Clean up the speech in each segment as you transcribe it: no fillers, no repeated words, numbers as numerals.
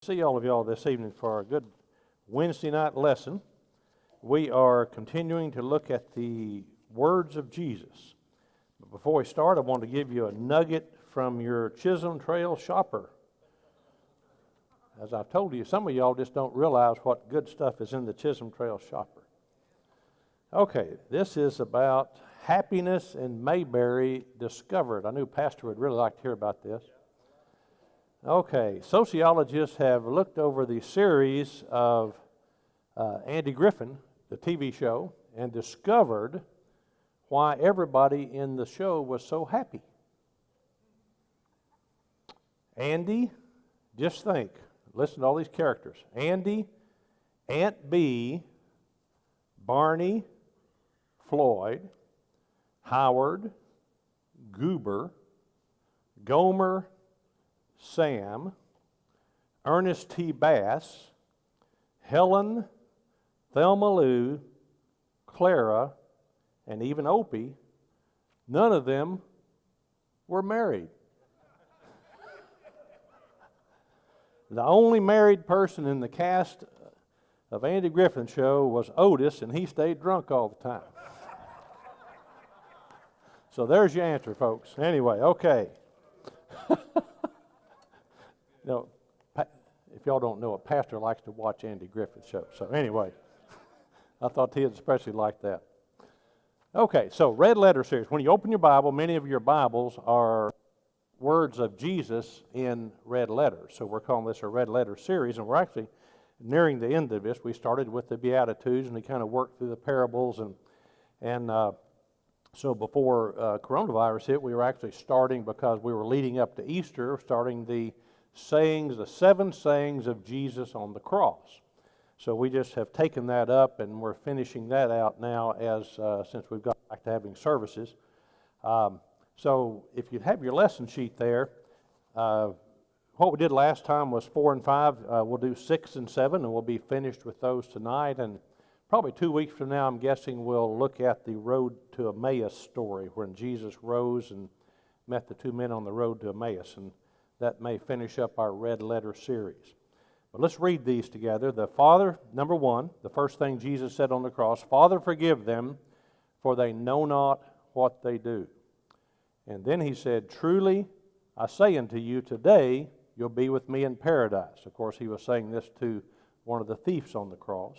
See all of y'all this evening for a good Wednesday night lesson. We are continuing to look at the words of Jesus. But before we start, I want to give you a nugget from your Chisholm Trail shopper. As I've told you, some of y'all just don't realize what good stuff is in the Chisholm Trail shopper. Okay, this is about happiness in Mayberry discovered. I knew Pastor would really like to hear about this. Okay, sociologists have looked over the series of Andy Griffin, the TV show, and discovered why everybody in the show was so happy. Andy, just think, listen to all these characters. Andy, Aunt Bee, Barney, Floyd, Howard, Goober, Gomer, Sam, Ernest T. Bass, Helen, Thelma Lou, Clara, and even Opie, none of them were married. The only married person in the cast of Andy Griffin's show was Otis, and he stayed drunk all the time. So there's your answer, folks. Anyway, okay. No, if y'all don't know, a pastor likes to watch Andy Griffin's show. So anyway, I thought he'd especially like that. Okay, so red letter series. When you open your Bible, many of your Bibles are words of Jesus in red letters. So we're calling this a red letter series, and we're actually nearing the end of this. We started with the Beatitudes, and we kind of worked through the parables, and so before coronavirus hit, we were actually starting, because we were leading up to Easter, starting the sayings, the 7 sayings of Jesus on the cross. So we just have taken that up, and we're finishing that out now as since we've got back to having services. So if you have your lesson sheet there, what we did last time was 4 and 5. We'll do 6 and 7, and we'll be finished with those tonight. And probably 2 weeks from now, I'm guessing we'll look at the road to Emmaus story, when Jesus rose and met the 2 men on the road to Emmaus. And that may finish up our red letter series. But let's read these together. The Father, number 1, the first thing Jesus said on the cross, Father, forgive them, for they know not what they do. And then he said, truly, I say unto you, today you'll be with me in paradise. Of course, he was saying this to one of the thieves on the cross.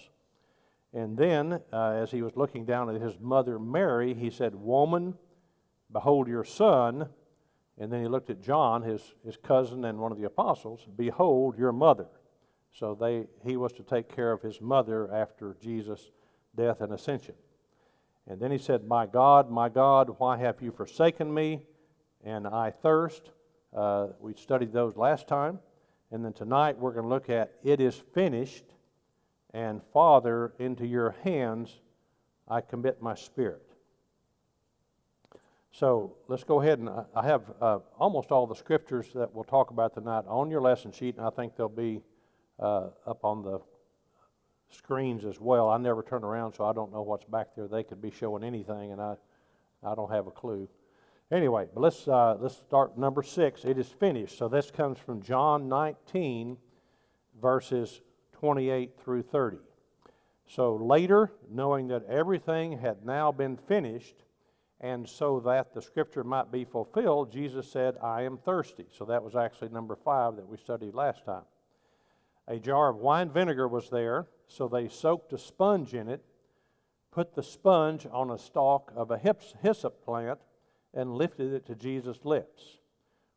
And then, as he was looking down at his mother Mary, he said, woman, behold your son. And then he looked at John, his cousin and one of the apostles, behold your mother. So he was to take care of his mother after Jesus' death and ascension. And then he said, my God, why have you forsaken me? And I thirst. We studied those last time. And then tonight we're going to look at it is finished. And Father, into your hands I commit my spirit. So let's go ahead, and I have almost all the scriptures that we'll talk about tonight on your lesson sheet, and I think they'll be up on the screens as well. I never turn around, so I don't know what's back there. They could be showing anything, and I don't have a clue. Anyway, but let's start number 6. It is finished. So this comes from John 19, verses 28 through 30. So later, knowing that everything had now been finished, and so that the scripture might be fulfilled, Jesus said, I am thirsty. So that was actually number 5 that we studied last time. A jar of wine vinegar was there, so they soaked a sponge in it, put the sponge on a stalk of a hyssop plant, and lifted it to Jesus' lips.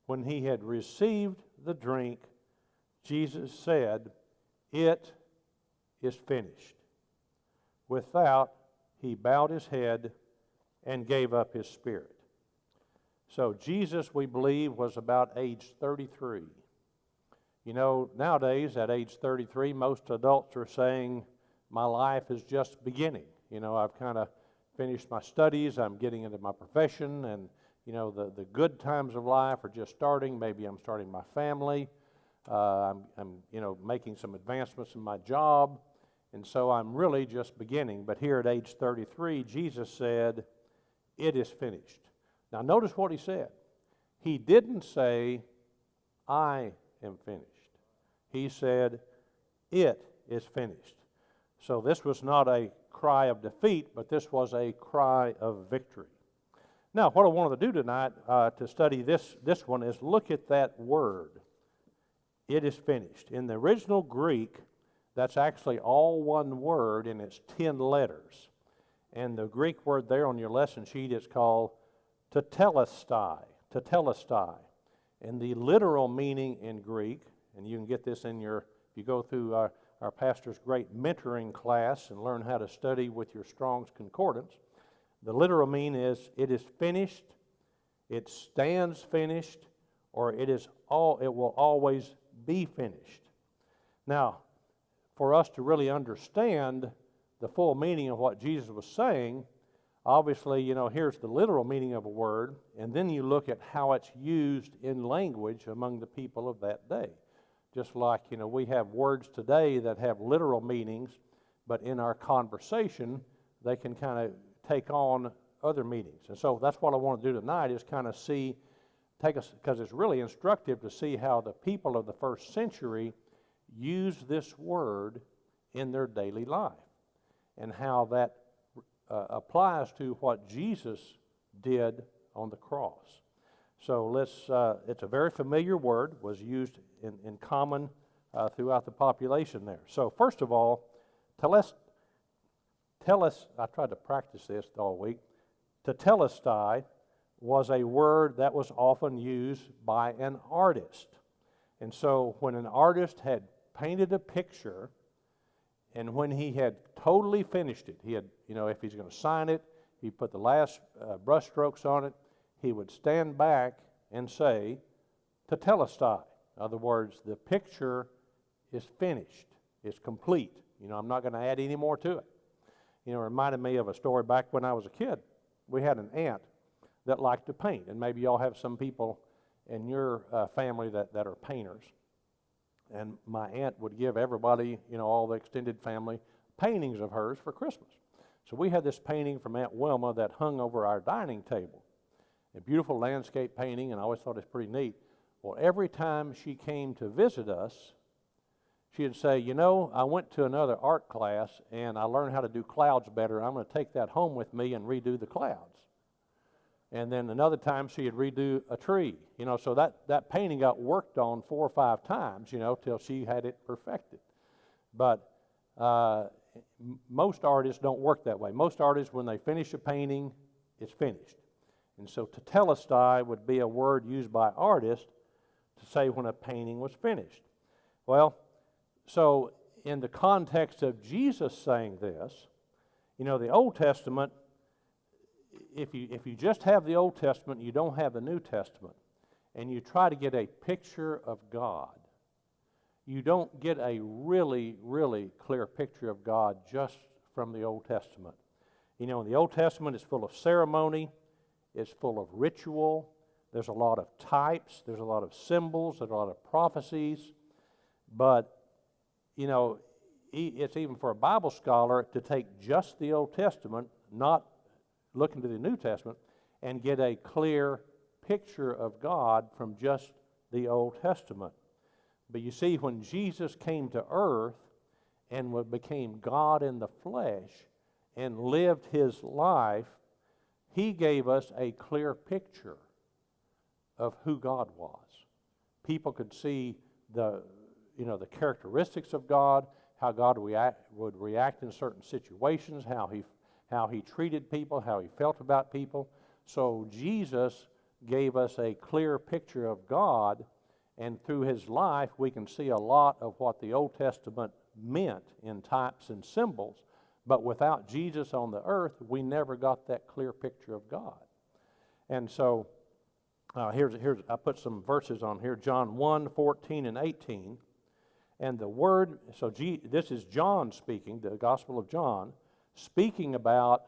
When he had received the drink, Jesus said, it is finished. With that, he bowed his head and gave up his spirit. So Jesus, we believe, was about age 33. You know, nowadays, at age 33, most adults are saying, my life is just beginning. You know, I've kind of finished my studies, I'm getting into my profession, and, you know, the good times of life are just starting. Maybe I'm starting my family. I'm you know, making some advancements in my job, and so I'm really just beginning. But here at age 33, Jesus said, it is finished. Now notice what he said. He didn't say, I am finished. He said, "It is finished." So this was not a cry of defeat, but this was a cry of victory. Now, what I wanted to do tonight to study this one is look at that word. It is finished. In the original Greek, that's actually all one word, and it's 10 letters. And the Greek word there on your lesson sheet is called tetelestai. Tetelestai. And the literal meaning in Greek, and you can get this in if you go through our pastor's great mentoring class and learn how to study with your Strong's Concordance, the literal meaning is it is finished, it stands finished, or it will always be finished. Now, for us to really understand the full meaning of what Jesus was saying, obviously, here's the literal meaning of a word, and then you look at how it's used in language among the people of that day. Just like, we have words today that have literal meanings, but in our conversation, they can kind of take on other meanings. And so that's what I want to do tonight is kind of because it's really instructive to see how the people of the first century use this word in their daily life and how that applies to what Jesus did on the cross. So it's a very familiar word, was used in common throughout the population there. So first of all, I tried to practice this all week. Tetelestai was a word that was often used by an artist. And so when an artist had painted a picture, and when he had totally finished it, he had, if he's going to sign it, he put the last brush strokes on it, he would stand back and say, tetelestai. In other words, the picture is finished, it's complete. I'm not going to add any more to it. It reminded me of a story back when I was a kid. We had an aunt that liked to paint, and maybe y'all have some people in your family that are painters. And my aunt would give everybody, all the extended family, paintings of hers for Christmas. So we had this painting from Aunt Wilma that hung over our dining table. A beautiful landscape painting, and I always thought it was pretty neat. Well, every time she came to visit us, she'd say, I went to another art class, and I learned how to do clouds better. I'm going to take that home with me and redo the clouds. And then another time she'd redo a tree. So that painting got worked on 4 or 5 times, till she had it perfected. But most artists don't work that way. Most artists, when they finish a painting, it's finished. And so tetelestai would be a word used by artists to say when a painting was finished. Well, so in the context of Jesus saying this, the Old Testament, if you just have the Old Testament, you don't have the New Testament, and you try to get a picture of God, you don't get a really, really clear picture of God just from the Old Testament. In the Old Testament, it's full of ceremony, it's full of ritual, there's a lot of types, there's a lot of symbols, there's a lot of prophecies, but it's even for a Bible scholar to take just the Old Testament, not look into the New Testament, and get a clear picture of God from just the Old Testament. But you see, when Jesus came to earth and became God in the flesh and lived his life, he gave us a clear picture of who God was. People could see the characteristics of God, how God would react in certain situations, how he treated people, how he felt about people. So Jesus gave us a clear picture of God, and through his life we can see a lot of what the Old Testament meant in types and symbols. But without Jesus on the earth, we never got that clear picture of God. And so here's I put some verses on here, John 1, 14 and 18. And the word, this is John speaking, the Gospel of John, speaking about,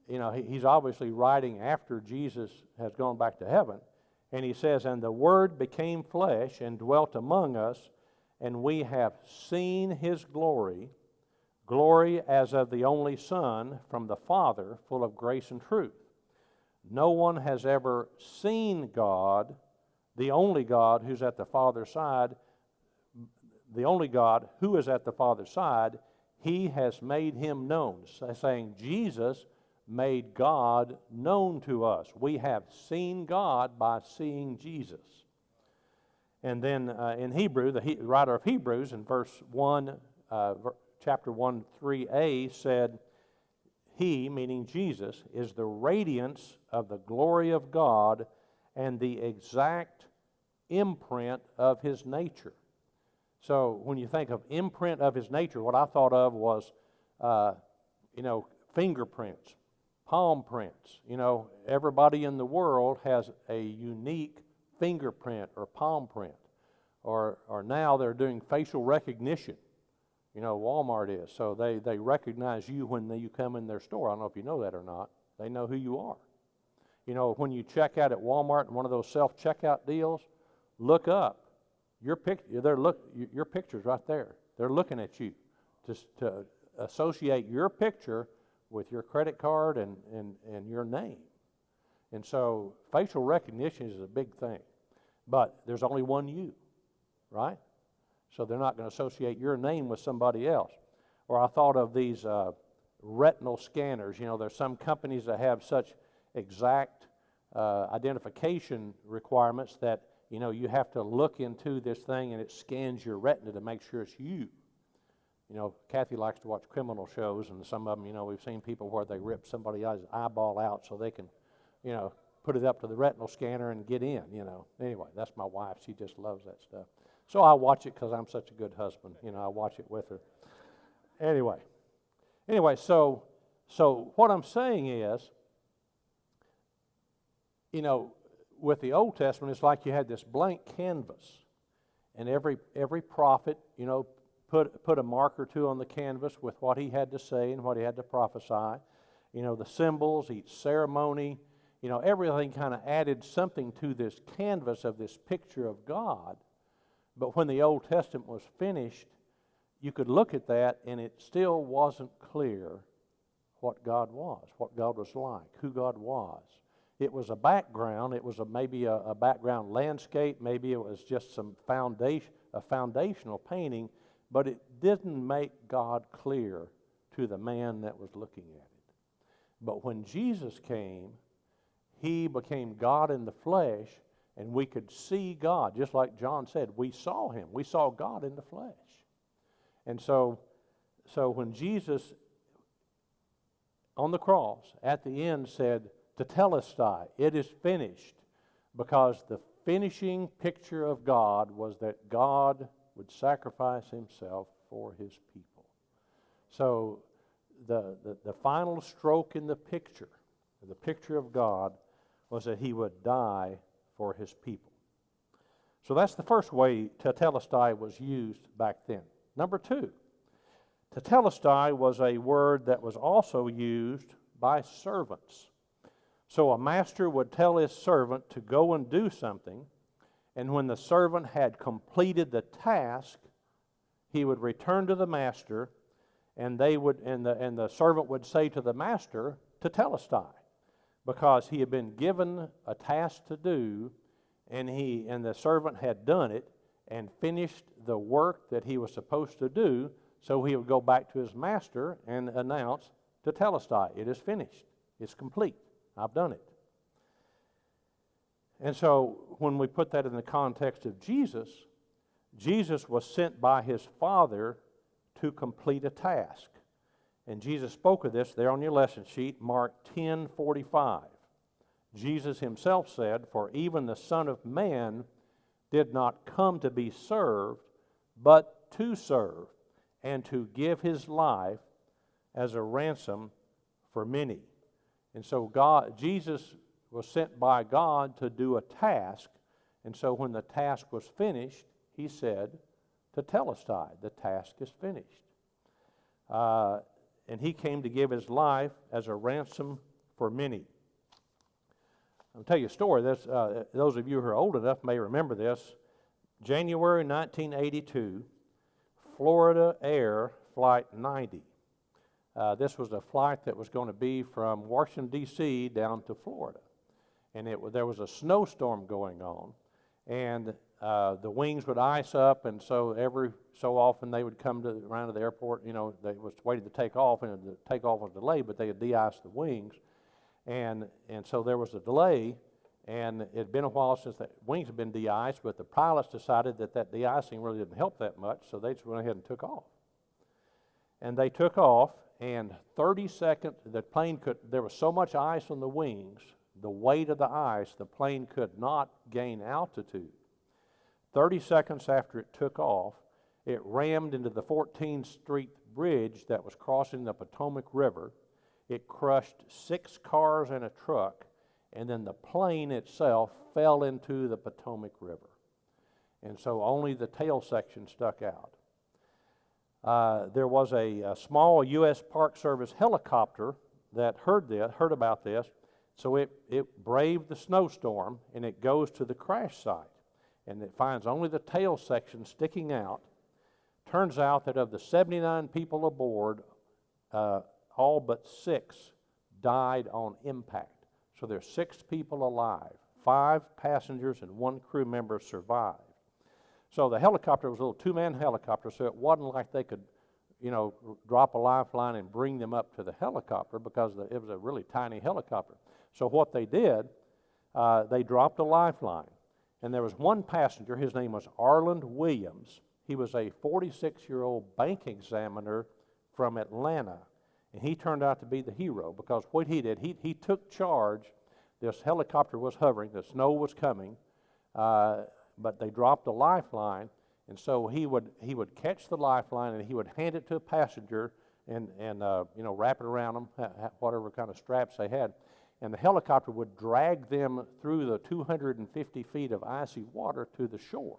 he's obviously writing after Jesus has gone back to heaven. And he says, and the Word became flesh and dwelt among us, and we have seen his glory, glory as of the only Son from the Father, full of grace and truth. No one has ever seen God, the only God who's at the Father's side. the only God who is at the Father's side, he has made him known, saying Jesus made God known to us. We have seen God by seeing Jesus. And then in Hebrew, the writer of Hebrews in chapter 1, 3a said, he, meaning Jesus, is the radiance of the glory of God and the exact imprint of his nature. So when you think of imprint of his nature, what I thought of was, fingerprints, palm prints. Everybody in the world has a unique fingerprint or palm print. Or now they're doing facial recognition. Walmart is. So they recognize you when you come in their store. I don't know if you know that or not. They know who you are. When you check out at Walmart in one of those self-checkout deals, look up. Your picture's right there. They're looking at you to associate your picture with your credit card and your name. And so facial recognition is a big thing. But there's only one you, right? So they're not going to associate your name with somebody else. Or I thought of these retinal scanners. There's some companies that have such exact identification requirements that you have to look into this thing and it scans your retina to make sure it's you. Kathy likes to watch criminal shows, and some of them, we've seen people where they rip somebody's eyeball out so they can, put it up to the retinal scanner and get in, Anyway, that's my wife. She just loves that stuff. So I watch it because I'm such a good husband. I watch it with her. Anyway, so what I'm saying is, with the Old Testament, it's like you had this blank canvas, and every prophet, put a mark or two on the canvas with what he had to say and what he had to prophesy. The symbols, each ceremony, everything kind of added something to this canvas of this picture of God. But when the Old Testament was finished, you could look at that and it still wasn't clear what God was like, who God was. It was a background. It was maybe a background landscape. Maybe it was just a foundational painting, but it didn't make God clear to the man that was looking at it. But when Jesus came, he became God in the flesh, and we could see God. Just like John said, we saw him. We saw God in the flesh. And so when Jesus on the cross at the end said, "Tetelestai," it is finished, because the finishing picture of God was that God would sacrifice himself for his people. So the final stroke in the picture of God, was that he would die for his people. So that's the first way tetelestai was used back then. Number two, tetelestai was a word that was also used by servants. So a master would tell his servant to go and do something, and when the servant had completed the task, he would return to the master, and the servant would say to the master, tetelestai, because he had been given a task to do, and the servant had done it and finished the work that he was supposed to do. So he would go back to his master and announce, tetelestai, it is finished, it's complete, I've done it. And so when we put that in the context of Jesus, Jesus was sent by his Father to complete a task. And Jesus spoke of this there on your lesson sheet, Mark 10:45. Jesus himself said, "For even the Son of Man did not come to be served, but to serve, and to give his life as a ransom for many." And so Jesus was sent by God to do a task. And so when the task was finished, he said, tetelestai, the task is finished. And he came to give his life as a ransom for many. I'll tell you a story. Those of you who are old enough may remember this. January 1982, Florida Air Flight 90. This was a flight that was going to be from Washington, D.C. down to Florida. And there was a snowstorm going on. And the wings would ice up, and so every so often they would come around to the airport. You know, they was waiting to take off, and the takeoff was delayed, but they would de-ice the wings, and so there was a delay, and it had been a while since the wings had been de-iced, but the pilots decided that de-icing really didn't help that much, so they just went ahead and took off. And they took off, and 30 seconds, the plane there was so much ice on the wings, the weight of the ice, the plane could not gain altitude. 30 seconds after it took off, it rammed into the 14th Street bridge that was crossing the Potomac River. It crushed 6 cars and a truck, and then the plane itself fell into the Potomac River. And so only the tail section stuck out. There was a small U.S. Park Service helicopter that heard about this, so it braved the snowstorm, and it goes to the crash site, and it finds only the tail section sticking out. Turns out that of the 79 people aboard, all but 6 died on impact. So there's 6 people alive. 5 passengers and 1 crew member survived. So the helicopter was a little 2-man helicopter, so it wasn't like they could, drop a lifeline and bring them up to the helicopter, because it was a really tiny helicopter. So what they did, they dropped a lifeline. And there was one passenger, his name was Arland Williams. He was a 46-year-old bank examiner from Atlanta. And he turned out to be the hero, because what he did, he took charge. This helicopter was hovering, the snow was coming, but they dropped a lifeline, and so he would catch the lifeline, and he would hand it to a passenger and wrap it around them, whatever kind of straps they had. And the helicopter would drag them through the 250 feet of icy water to the shore.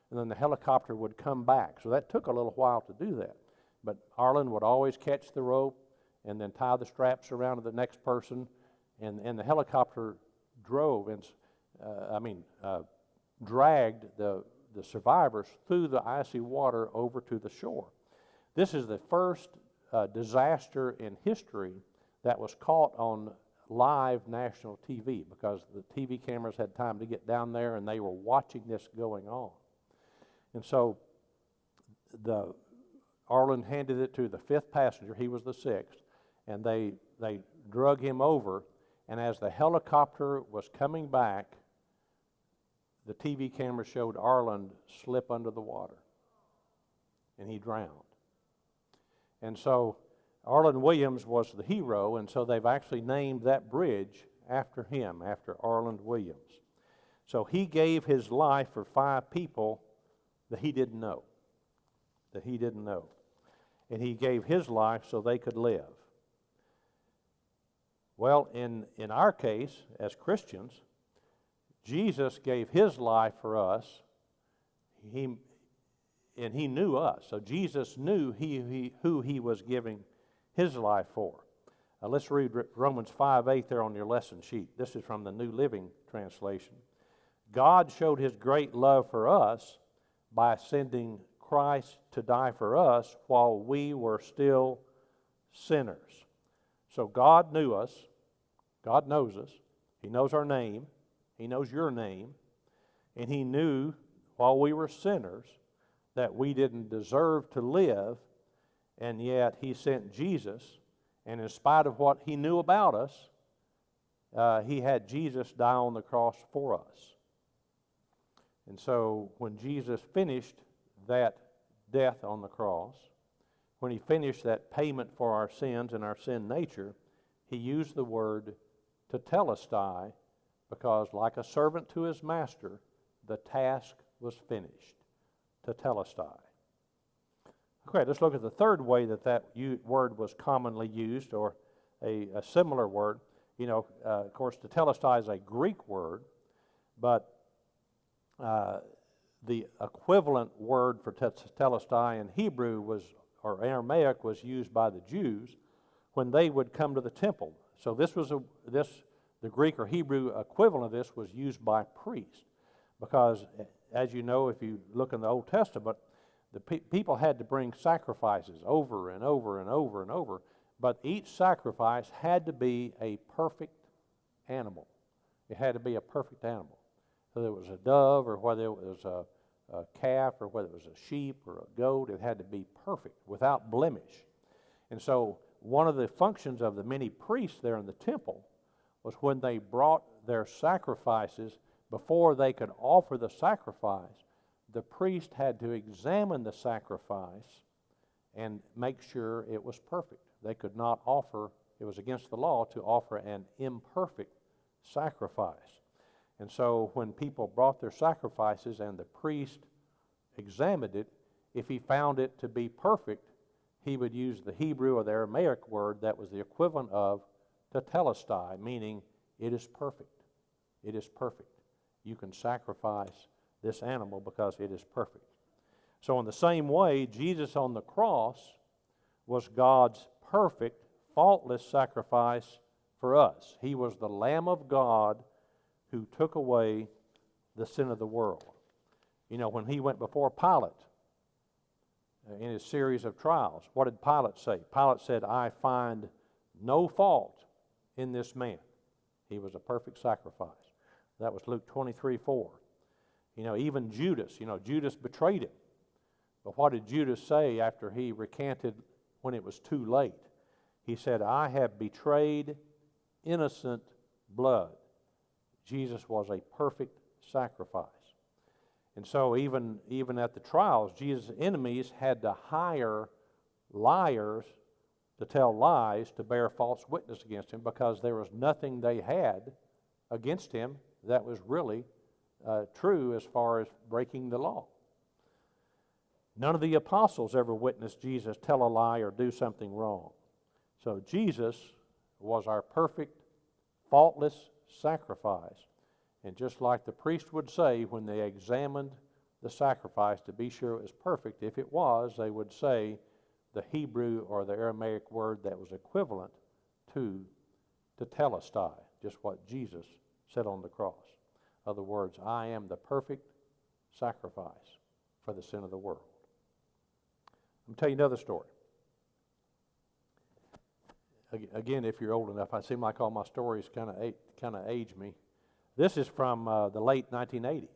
And then the helicopter would come back. So that took a little while to do that. But Arlen would always catch the rope and then tie the straps around to the next person. And the helicopter drove and, dragged the survivors through the icy water over to the shore. This is the first disaster in history that was caught on live national TV, because the TV cameras had time to get down there and they were watching this going on. And so Arlen handed it to the 5th passenger, he was the 6th, and they drug him over, and as the helicopter was coming back, the TV camera showed Arlen slip under the water, and he drowned. And so Arlen Williams was the hero, and so they've actually named that bridge after him, after Arlen Williams. So he gave his life for 5 people that he didn't know, and he gave his life so they could live. Well, in our case, as Christians, Jesus gave his life for us, and he knew us. So Jesus knew who he was giving his life for. Let's read Romans 5:8 there on your lesson sheet. This is from the New Living Translation. God showed his great love for us by sending Christ to die for us while we were still sinners. So God knew us. God knows us. He knows our name. He knows your name. And he knew while we were sinners that we didn't deserve to live, and yet he sent Jesus, and in spite of what he knew about us, he had Jesus die on the cross for us. And so when Jesus finished that death on the cross, when he finished that payment for our sins and our sin nature, he used the word tetelestai, because like a servant to his master, the task was finished. Tetelestai. Okay, let's look at the third way that word was commonly used, or a similar word. Of course, tetelestai is a Greek word, but the equivalent word for tetelestai in Hebrew or Aramaic was used by the Jews when they would come to the temple. So the Greek or Hebrew equivalent of this was used by priests, because as you know, if you look in the Old Testament, the people had to bring sacrifices over and over and over and over, but each sacrifice had to be a perfect animal. It had to be a perfect animal. whether it was a dove or whether it was a calf or whether it was a sheep or a goat. It had to be perfect, without blemish. And so one of the functions of the many priests there in the temple was when they brought their sacrifices, before they could offer the sacrifice, the priest had to examine the sacrifice and make sure it was perfect. They could not offer, it was against the law to offer an imperfect sacrifice. And so when people brought their sacrifices and the priest examined it, if he found it to be perfect, he would use the Hebrew or the Aramaic word that was the equivalent of tetelestai, meaning it is perfect. It is perfect. You can sacrifice this animal because it is perfect. So in the same way, Jesus on the cross was God's perfect, faultless sacrifice for us. He was the Lamb of God who took away the sin of the world. You know, when he went before Pilate in his series of trials, what did Pilate say? Pilate said, I find no fault in this man. He was a perfect sacrifice. That was Luke 23:4. You know, even Judas, Judas betrayed him. But what did Judas say after he recanted when it was too late? He said, I have betrayed innocent blood. Jesus was a perfect sacrifice. And so even at the trials, Jesus' enemies had to hire liars to tell lies to bear false witness against him, because there was nothing they had against him that was really true as far as breaking the law. None of the apostles ever witnessed Jesus tell a lie or do something wrong. So Jesus was our perfect, faultless sacrifice. And just like the priest would say when they examined the sacrifice to be sure it was perfect, if it was, they would say the Hebrew or the Aramaic word that was equivalent to tetelestai, just what Jesus said on the cross. In other words, I am the perfect sacrifice for the sin of the world. I'm going to tell you another story. Again, if you're old enough, I seem like all my stories kind of age me. This is from the late 1980s.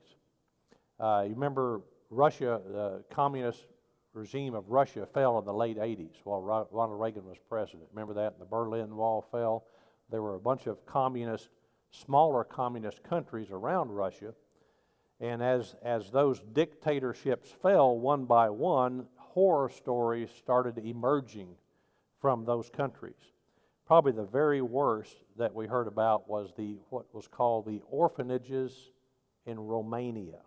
You remember Russia, the communist regime of Russia fell in the late 80s while Ronald Reagan was president. Remember that? And the Berlin Wall fell. There were a bunch of smaller communist countries around Russia. And as those dictatorships fell one by one, horror stories started emerging from those countries. Probably the very worst that we heard about was what was called the orphanages in Romania.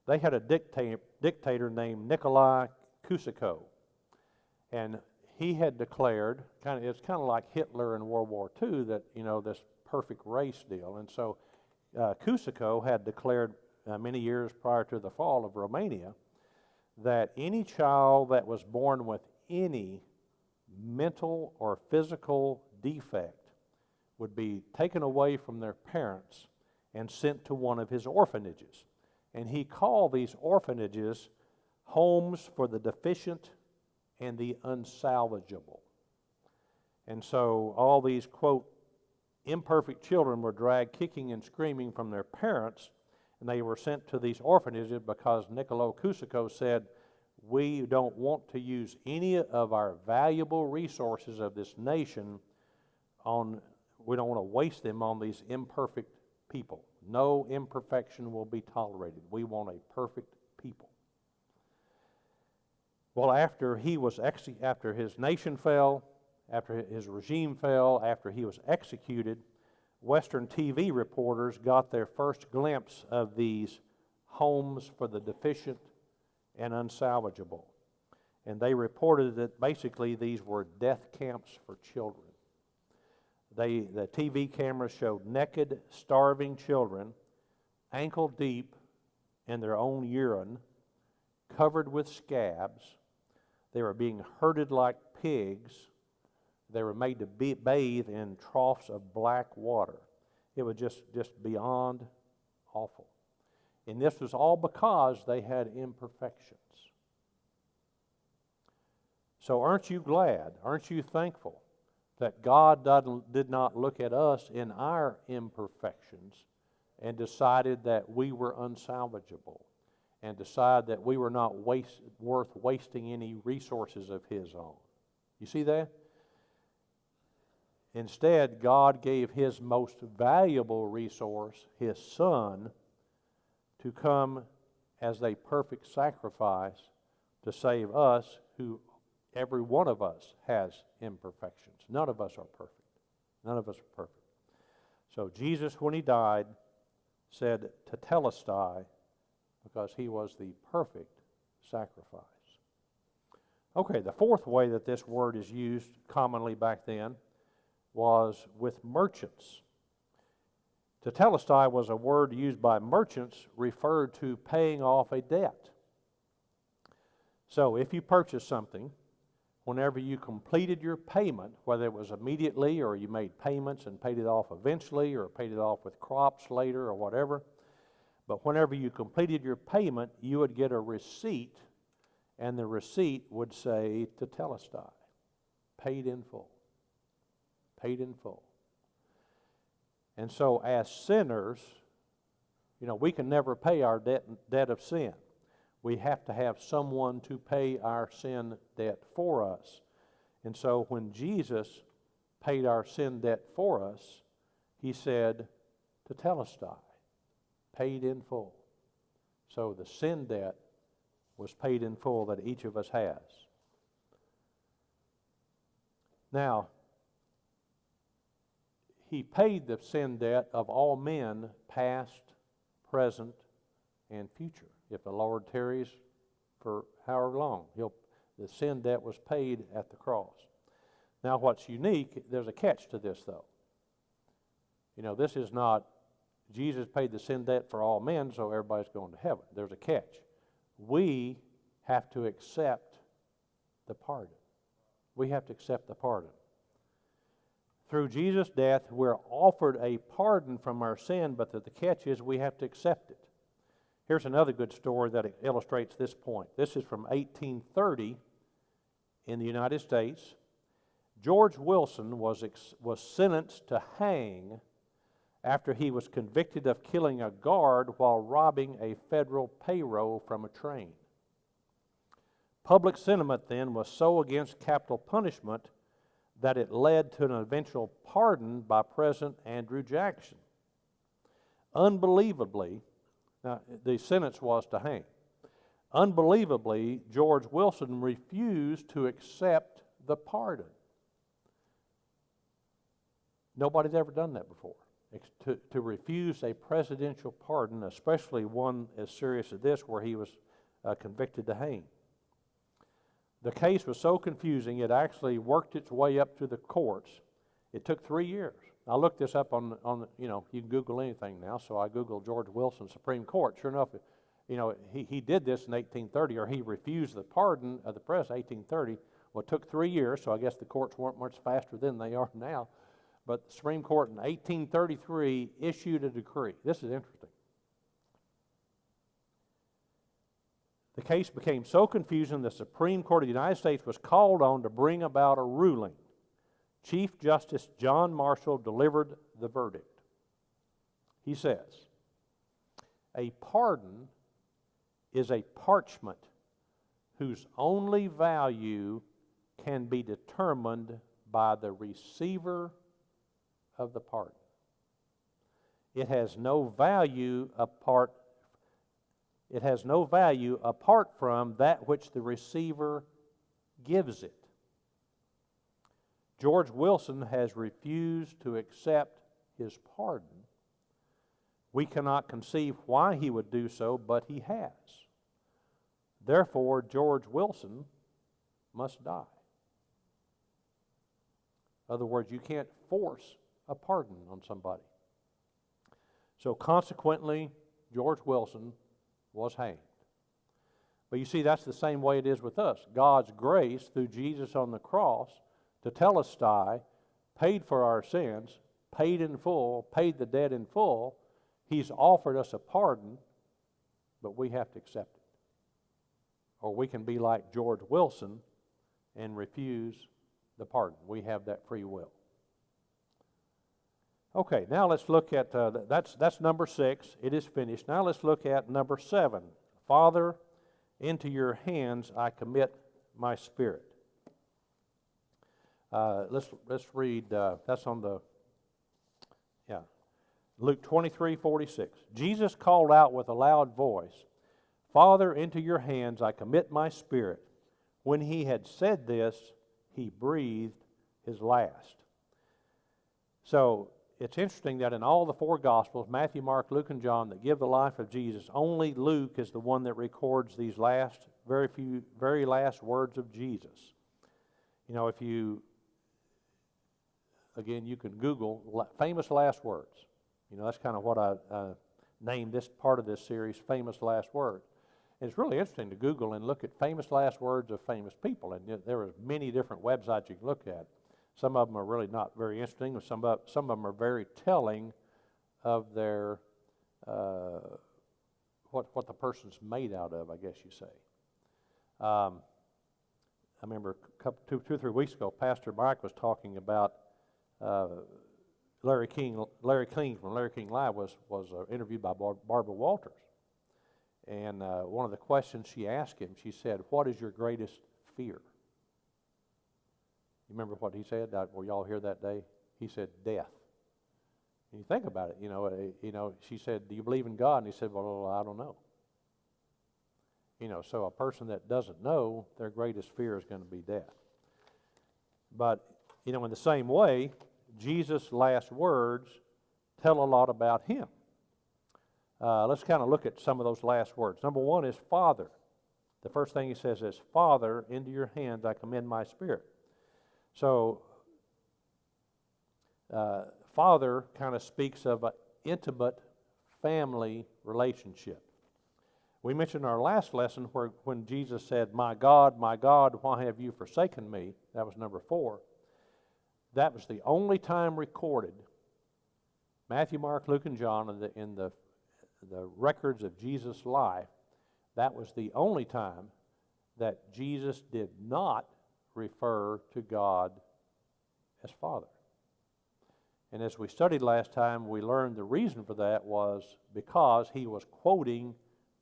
They had a dictator named Nicolae Ceausescu, and he had declared, it's kind of like Hitler in World War II, that, this perfect race deal. And so Ceausescu had declared many years prior to the fall of Romania that any child that was born with any mental or physical defect would be taken away from their parents and sent to one of his orphanages. And he called these orphanages homes for the deficient and the unsalvageable. And so all these, quote, imperfect children were dragged kicking and screaming from their parents, and they were sent to these orphanages because Nicolae Ceausescu said, we don't want to use any of our valuable resources of this nation we don't want to waste them on these imperfect people. No imperfection will be tolerated. We want a perfect people. Well, after his nation fell, after his regime fell, after he was executed, Western TV reporters got their first glimpse of these homes for the deficient and unsalvageable. And they reported that basically these were death camps for children. The TV cameras showed naked, starving children, ankle deep in their own urine, covered with scabs. They were being herded like pigs. They were made to bathe in troughs of black water. It was just beyond awful. And this was all because they had imperfections. So aren't you glad, aren't you thankful that God did not look at us in our imperfections, and decided that we were unsalvageable and decided that we were not worth wasting any resources of His on. You see that? Instead, God gave His most valuable resource, His Son, to come as a perfect sacrifice to save us, who every one of us has imperfections. None of us are perfect. None of us are perfect. So Jesus, when He died, said tetelestai, because He was the perfect sacrifice. Okay, the fourth way that this word is used commonly back then was with merchants. Tetelestai was a word used by merchants referred to paying off a debt. So if you purchased something, whenever you completed your payment, whether it was immediately or you made payments and paid it off eventually or paid it off with crops later or whatever, but whenever you completed your payment, you would get a receipt, and the receipt would say tetelestai, paid in full. Paid in full. And so as sinners, we can never pay our debt of sin. We have to have someone to pay our sin debt for us. And so when Jesus paid our sin debt for us, He said tetelestai, paid in full. So the sin debt was paid in full that each of us has. Now, He paid the sin debt of all men, past, present, and future. If the Lord tarries for however long, the sin debt was paid at the cross. Now, what's unique, there's a catch to this, though. This is not, Jesus paid the sin debt for all men, so everybody's going to heaven. There's a catch. We have to accept the pardon. We have to accept the pardon. Through Jesus' death, we're offered a pardon from our sin, but the catch is we have to accept it. Here's another good story that illustrates this point. This is from 1830 in the United States. George Wilson was sentenced to hang after he was convicted of killing a guard while robbing a federal payroll from a train. Public sentiment then was so against capital punishment that it led to an eventual pardon by President Andrew Jackson. Unbelievably, now the sentence was to hang. Unbelievably, George Wilson refused to accept the pardon. Nobody's ever done that before. To refuse a presidential pardon, especially one as serious as this where he was convicted to hang. The case was so confusing, it actually worked its way up to the courts. It took 3 years. I looked this up on you can Google anything now, so I Googled George Wilson Supreme Court. Sure enough, he did this in 1830, or he refused the pardon of the president in 1830. Well, it took 3 years, so I guess the courts weren't much faster than they are now. But the Supreme Court in 1833 issued a decree. This is interesting. The case became so confusing, the Supreme Court of the United States was called on to bring about a ruling. Chief Justice John Marshall delivered the verdict. He says, "A pardon is a parchment whose only value can be determined by the receiver of the pardon. It has no value apart from that which the receiver gives it. George Wilson has refused to accept his pardon. We cannot conceive why he would do so, but he has. Therefore, George Wilson must die." In other words, you can't force a pardon on somebody. So consequently, George Wilson was hanged. But you see, that's the same way it is with us. God's grace through Jesus on the cross, tetelestai, paid for our sins, paid in full, paid the debt in full. He's offered us a pardon, but we have to accept it. Or we can be like George Wilson and refuse the pardon. We have that free will. Okay, now let's look at, that's number 6. It is finished. Now let's look at number 7. Father, into your hands I commit my spirit. Let's read, that's on the, Luke 23:46. Jesus called out with a loud voice, Father, into your hands I commit my spirit. When he had said this, he breathed his last. So it's interesting that in all the 4 Gospels, Matthew, Mark, Luke, and John, that give the life of Jesus, only Luke is the one that records these very last words of Jesus. You know, if you, again, you can Google famous last words. You know, that's kind of what I named this part of this series, Famous Last Words. And it's really interesting to Google and look at famous last words of famous people. And there are many different websites you can look at. Some of them are really not very interesting, and some of them are very telling of their what the person's made out of, I guess you say. I remember two or 3 weeks ago, Pastor Mike was talking about Larry King from Larry King Live was interviewed by Barbara Walters. And one of the questions she asked him, she said, "What is your greatest fear?" You remember what he said? Were y'all here that day? He said, "Death." And you think about it, you know. She said, "Do you believe in God?" And he said, "Well, I don't know." You know, so a person that doesn't know, their greatest fear is going to be death. But you know, in the same way, Jesus' last words tell a lot about him. Let's kind of look at some of those last words. Number 1 is Father. The first thing he says is, Father, into your hands I commend my spirit. So, Father kind of speaks of an intimate family relationship. We mentioned in our last lesson when Jesus said, my God, why have you forsaken me? That was number 4. That was the only time recorded, Matthew, Mark, Luke, and John, in the records of Jesus' life, that was the only time that Jesus did not refer to God as Father. And as we studied last time, we learned the reason for that was because he was quoting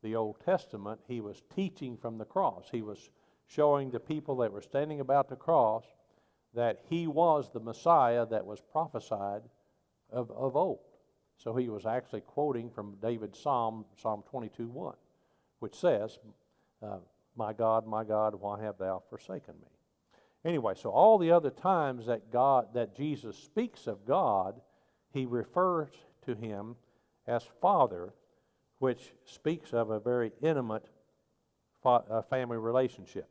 the Old Testament. He was teaching from the cross. He was showing the people that were standing about the cross that he was the Messiah that was prophesied of old. So he was actually quoting from David's Psalm 22:1, which says, my God, why have thou forsaken me? Anyway, so all the other times that Jesus speaks of God, he refers to him as Father, which speaks of a very intimate family relationship.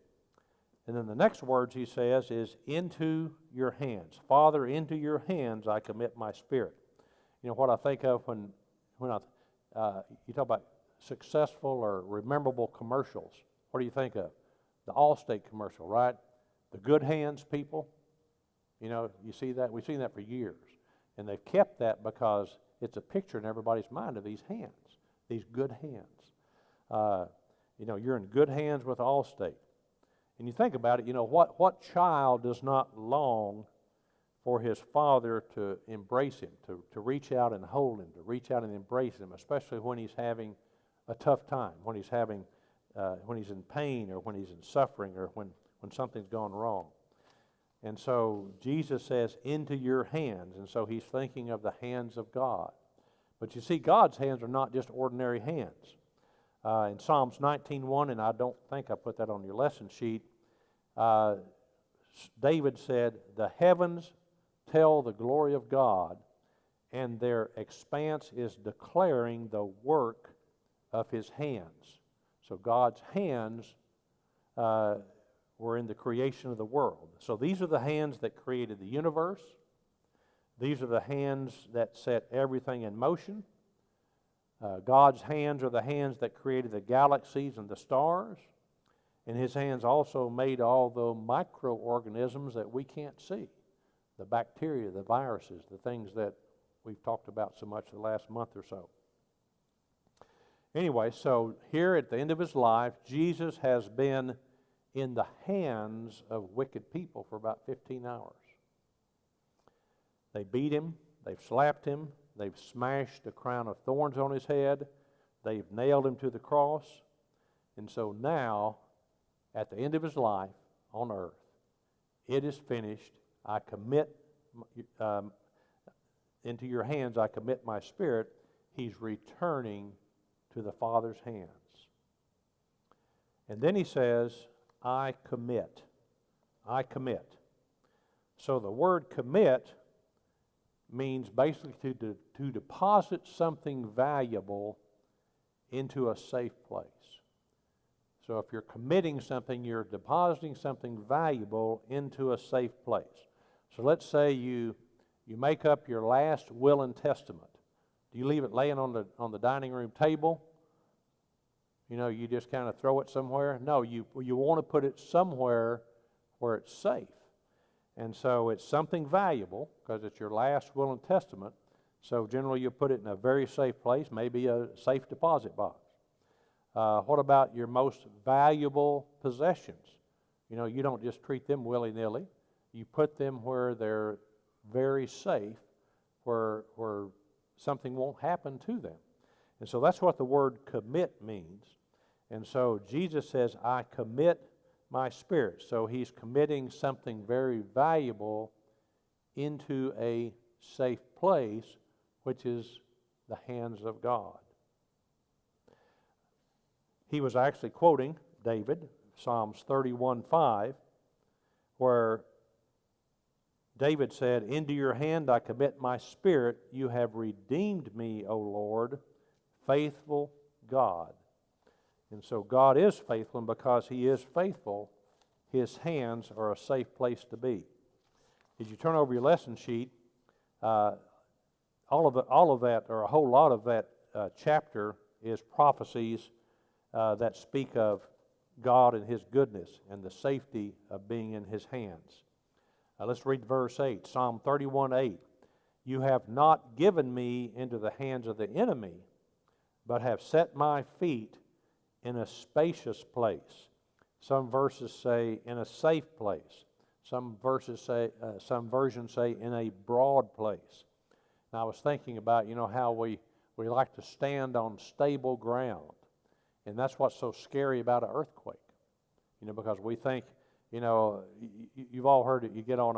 And then the next words he says is, into your hands. Father, into your hands I commit my spirit. You know what I think of when you talk about successful or rememberable commercials. What do you think of? The Allstate commercial, right? The good hands people. You know, you see that? We've seen that for years. And they've kept that because it's a picture in everybody's mind of these hands, these good hands. You know, you're in good hands with Allstate. And you think about it, you know, what child does not long for his father to embrace him, to reach out and hold him, to reach out and embrace him, especially when he's having a tough time, when he's in pain, or when he's in suffering, or when something's gone wrong. And so Jesus says, into your hands. And so he's thinking of the hands of God. But you see, God's hands are not just ordinary hands. In Psalms 19:1, and I don't think I put that on your lesson sheet, David said, the heavens tell the glory of God, and their expanse is declaring the work of his hands. So God's hands were in the creation of the world. So these are the hands that created the universe. These are the hands that set everything in motion. God's hands are the hands that created the galaxies and the stars. And his hands also made all the microorganisms that we can't see. The bacteria, the viruses, the things that we've talked about so much the last month or so. Anyway, so here at the end of his life, Jesus has been in the hands of wicked people for about 15 hours. They beat him, They've slapped him. They've smashed a crown of thorns on his head. They've nailed him to the cross. And so now, at the end of his life on earth, it is finished. I commit into your hands, I commit my spirit. He's returning to the Father's hands. And then he says, I commit. I commit. So the word commit means basically to deposit something valuable into a safe place. So if you're committing something, you're depositing something valuable into a safe place. So let's say you make up your last will and testament. Do you leave it laying on the dining room table? You know, you just kind of throw it somewhere? No, you want to put it somewhere where it's safe. And so it's something valuable because it's your last will and testament. So generally you put it in a very safe place, maybe a safe deposit box. What about your most valuable possessions? You know, you don't just treat them willy-nilly. You put them where they're very safe, where something won't happen to them. And so that's what the word commit means. And so Jesus says, I commit my spirit. So he's committing something very valuable into a safe place, which is the hands of God. He was actually quoting David, Psalms 31:5, where David said, into your hand I commit my spirit. You have redeemed me, O Lord, faithful God. And so God is faithful, and because he is faithful, his hands are a safe place to be. As you turn over your lesson sheet, all of that, or a whole lot of that chapter is prophecies that speak of God and his goodness and the safety of being in his hands. Let's read verse 8, Psalm 31:8. You have not given me into the hands of the enemy, but have set my feet in a spacious place. Some verses say in a safe place. Some verses say, some versions say in a broad place. Now I was thinking about, you know, how we like to stand on stable ground. And that's what's so scary about an earthquake. You know, because we think, you know, you've all heard it, you get on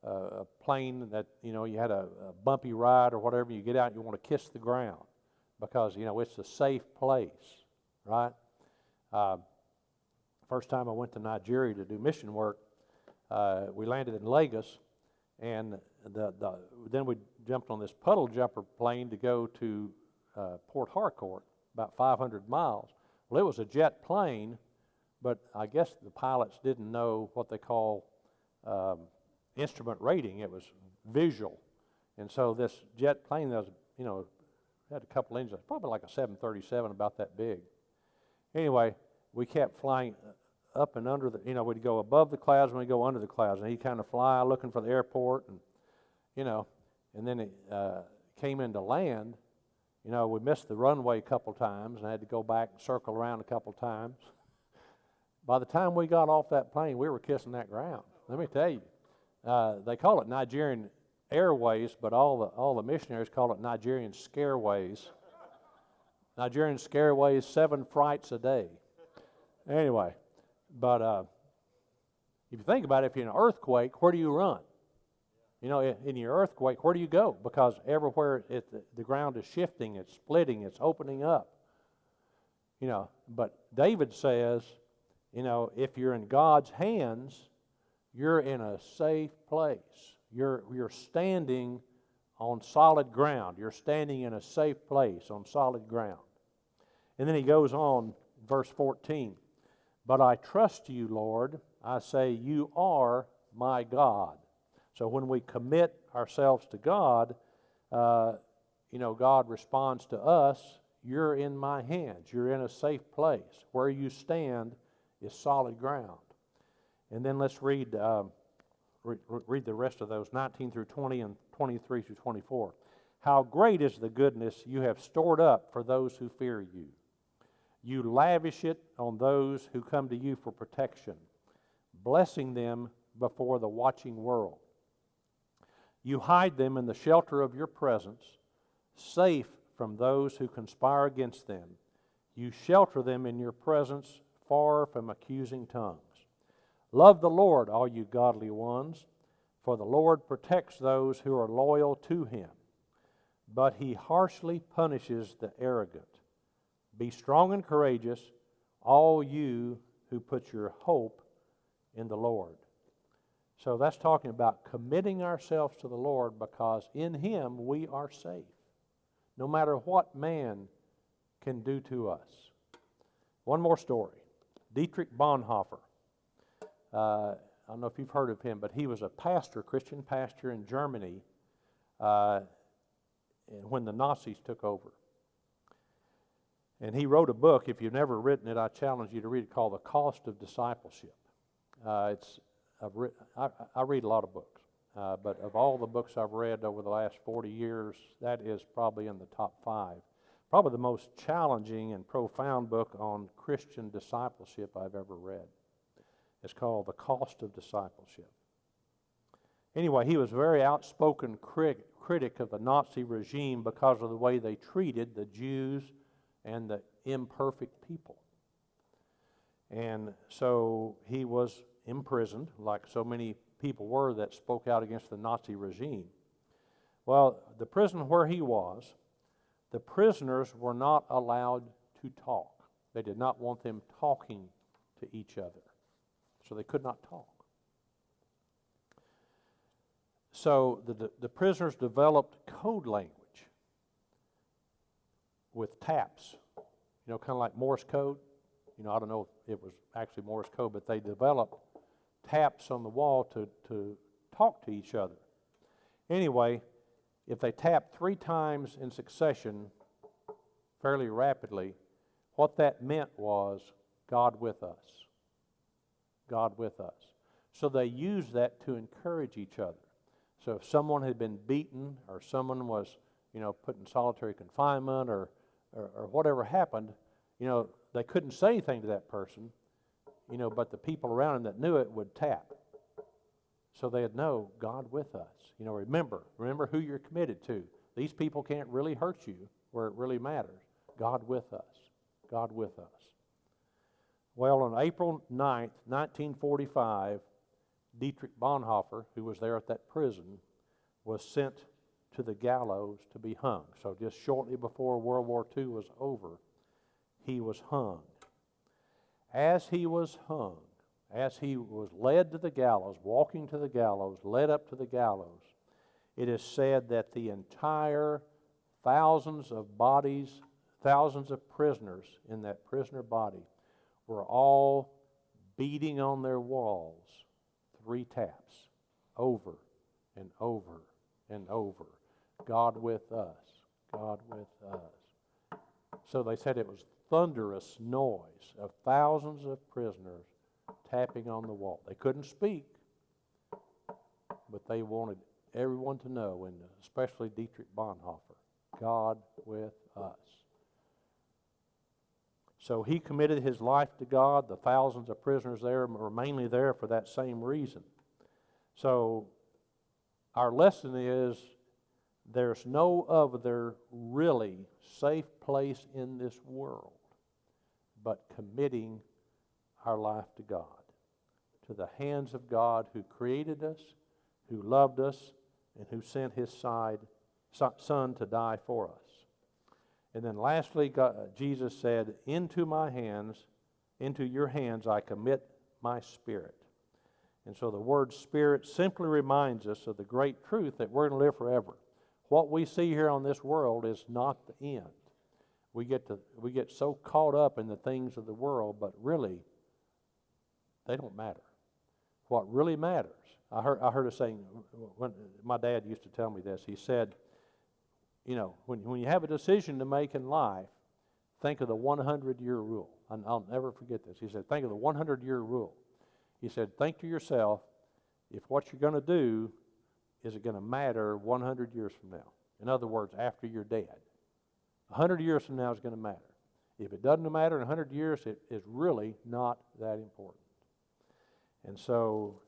a plane that, you know, you had a bumpy ride or whatever, you get out and you want to kiss the ground because, you know, it's a safe place, right? First time I went to Nigeria to do mission work, we landed in Lagos, and then we jumped on this puddle jumper plane to go to Port Harcourt, about 500 miles. Well, it was a jet plane, but I guess the pilots didn't know what they call instrument rating. It was visual. And so this jet plane that was, you know, had a couple engines, probably like a 737, about that big. Anyway, we kept flying up and under the, you know, we'd go above the clouds and we'd go under the clouds. And he'd kind of fly looking for the airport, and, you know, and then it came into land. You know, we missed the runway a couple times and had to go back and circle around a couple times. By the time we got off that plane, we were kissing that ground. Let me tell you. They call it Nigerian Airways, but all the missionaries call it Nigerian Scareways. Nigerian Scareways, 7 flights a day. Anyway, but if you think about it, if you're in an earthquake, where do you run? You know, in your earthquake, where do you go? Because everywhere the ground is shifting, it's splitting, it's opening up. You know, but David says, you know, if you're in God's hands, you're in a safe place. You're standing on solid ground. You're standing in a safe place on solid ground. And then he goes on, verse 14. But I trust you, Lord. I say, you are my God. So when we commit ourselves to God, you know, God responds to us, you're in my hands. You're in a safe place. Where you stand is solid ground. And then let's read the rest of those, 19 through 20 and 23 through 24. How great is the goodness you have stored up for those who fear you. You lavish it on those who come to you for protection, blessing them before the watching world. You hide them in the shelter of your presence, safe from those who conspire against them. You shelter them in your presence, far from accusing tongues. Love the Lord, all you godly ones, for the Lord protects those who are loyal to Him, but He harshly punishes the arrogant. Be strong and courageous, all you who put your hope in the Lord. So that's talking about committing ourselves to the Lord, because in Him we are safe, no matter what man can do to us. One more story. Dietrich Bonhoeffer. I don't know if you've heard of him, but he was a pastor, Christian pastor in Germany when the Nazis took over. And he wrote a book. If you've never written it, I challenge you to read it, called The Cost of Discipleship. I read a lot of books, but of all the books I've read over the last 40 years, that is probably in the top 5. Probably the most challenging and profound book on Christian discipleship I've ever read. It's called The Cost of Discipleship. Anyway, he was a very outspoken critic of the Nazi regime because of the way they treated the Jews and the imperfect people. And so he was imprisoned, like so many people were that spoke out against the Nazi regime. Well, the prison where he was, the prisoners were not allowed to talk. They did not want them talking to each other. So they could not talk. So the prisoners developed code language with taps, kind of like Morse code. I don't know if it was actually Morse code, but they developed taps on the wall to talk to each other. Anyway, if they tapped 3 times in succession fairly rapidly, what that meant was God with us. God with us. So they used that to encourage each other. So if someone had been beaten, or someone was, put in solitary confinement, or whatever happened, they couldn't say anything to that person, but the people around them that knew it would tap. So they'd know God with us. Remember who you're committed to. These people can't really hurt you where it really matters. God with us. God with us. Well, on April 9th, 1945, Dietrich Bonhoeffer, who was there at that prison, was sent to the gallows to be hung. So just shortly before World War II was over, he was hung. As he was hung, as he was led to the gallows, walking to the gallows, led up to the gallows, it is said that the entire thousands of bodies, thousands of prisoners in that prisoner body were all beating on their walls 3 taps, over and over and over. God with us, God with us. So they said it was thunderous noise of thousands of prisoners tapping on the wall. They couldn't speak, but they wanted everyone to know, and especially Dietrich Bonhoeffer, God with us. So he committed his life to God. The thousands of prisoners there were mainly there for that same reason. So our lesson is there's no other really safe place in this world but committing our life to God, to the hands of God who created us, who loved us, and who sent His Son to die for us. And then lastly, Jesus said, into your hands I commit my spirit. And so the word spirit simply reminds us of the great truth that we're going to live forever. What we see here on this world is not the end. We get so caught up in the things of the world, but really, they don't matter. What really matters, I heard a saying, when my dad used to tell me this. He said, when you have a decision to make in life, think of the 100-year rule. I'll never forget this. He said, think of the 100-year rule. He said, think to yourself, if what you're going to do, is it going to matter 100 years from now? In other words, after you're dead. 100 years from now is going to matter. If it doesn't matter in 100 years, it is really not that important. And so,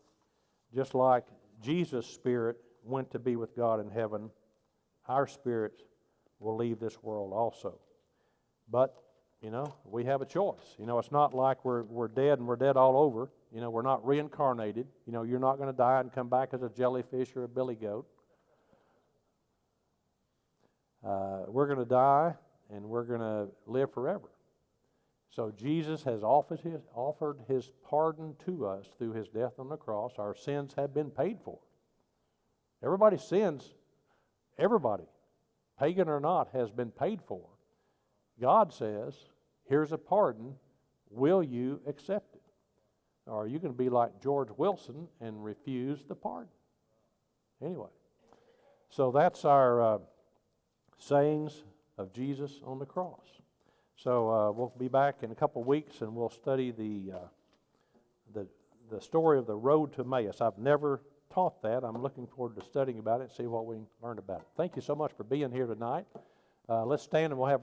just like Jesus' spirit went to be with God in heaven, our spirits will leave this world also. But, we have a choice. It's not like we're dead and we're dead all over. We're not reincarnated. You're not going to die and come back as a jellyfish or a billy goat. We're going to die and we're going to live forever. So Jesus has offered his pardon to us through his death on the cross. Our sins have been paid for. Everybody's sins, everybody, pagan or not, has been paid for. God says, here's a pardon. Will you accept it? Or are you going to be like George Wilson and refuse the pardon? Anyway, so that's our sayings of Jesus on the cross. So we'll be back in a couple of weeks and we'll study the story of the road to Emmaus. I've never taught that. I'm looking forward to studying about it and see what we can learn about it. Thank you so much for being here tonight. Let's stand and we'll have our